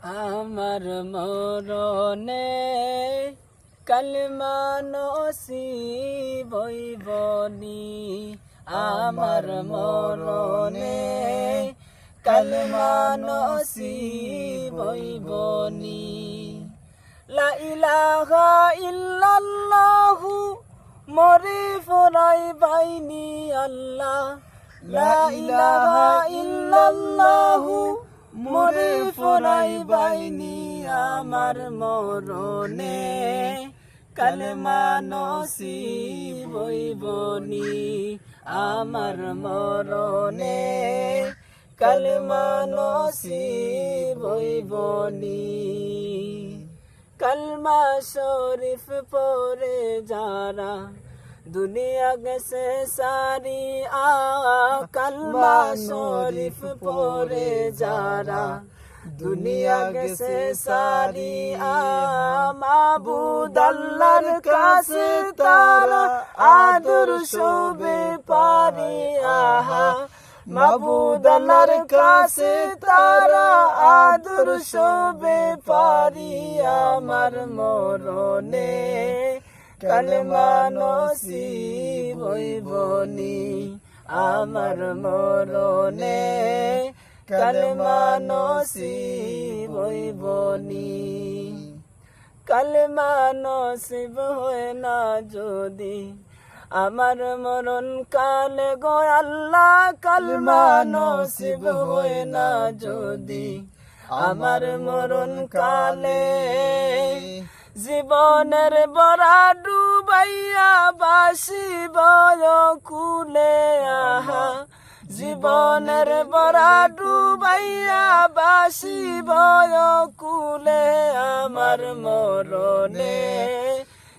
আমার মরণে কালমা নসিব হইবনি, আমার মরণে কালমা নসিব হইবনি। লা ইলাহা ইল্লাল্লাহু মরে ফরাই বাইনি আল্লাহ, লা ইলাহা ইল্লাল্লাহু মরে ফরাই বাইনি আমার মরণে কালেমা নসিব হইবনি, আমার মরণে কালেমা নসিব হইবনি। কালমা শরীফ পড়ে যারা দুনিয়া গেছে সারি কালমা শরীফ পড়ে যারা দুনিয়া গেছে সারি মাবুদ আল্লাহর কাছে তারা আদর শোবে পারি মাবুদ আল্লাহর কাছে তারা আদর শোবে পারি আমার মরণে কালেমা নসিব হইবনি, আমার মরণে কালেমা নসিব হইবনি। কালেমা নসিব হয় না যদি আমার মরণ কালে গো আল্লাহ, কালেমা নসিব হয় না যদি আমার মরণ কালে জীবনের বরা ডুবাইয়া বাসিব কুলে জীবনের বরা ডুবাইয়া বাসিব কুলে আমার মরণে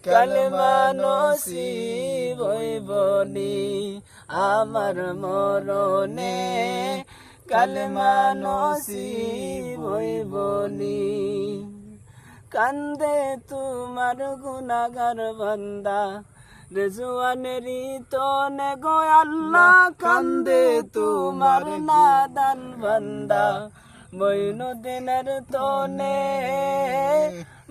কালেমা নসিব হইবনি, আমার মরণে কালেমা নসিব হইবনি। কান্দে তোমার গুনাহগার বান্দা রেজওয়ানেরই তনে গো আল্লাহ, কান্দে তোমার নাদান বান্দা মঈনুদ্দিনের তনে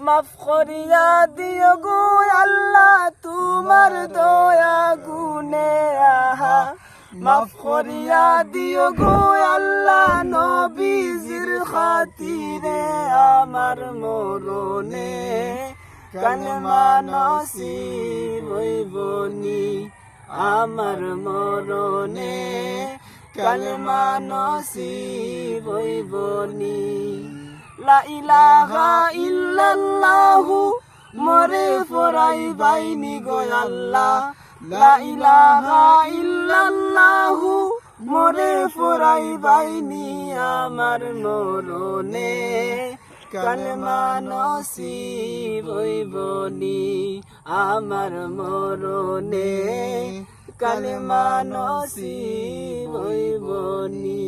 মাফ করিয়া দিও গো আল্লাহ তোমার দয়া গুনে মাফ করিয়া দিও গো আল্লাহ নবীজির খাতিরে আমার মরণে কালেমা নসিব হইবনি, আমার মরণে কালেমা নসিব হইবনি। লা ইলাহা ইল্লাল্লাহু মরে ফরাই বাইনি গো আল্লাহ, লা ইলাহা ইল্লাল্লাহু মরে ফরাই বাইনি আমার মরণে কালেমা নসিব হইবনি, আমার মরণে কালেমা নসিব হইবনি।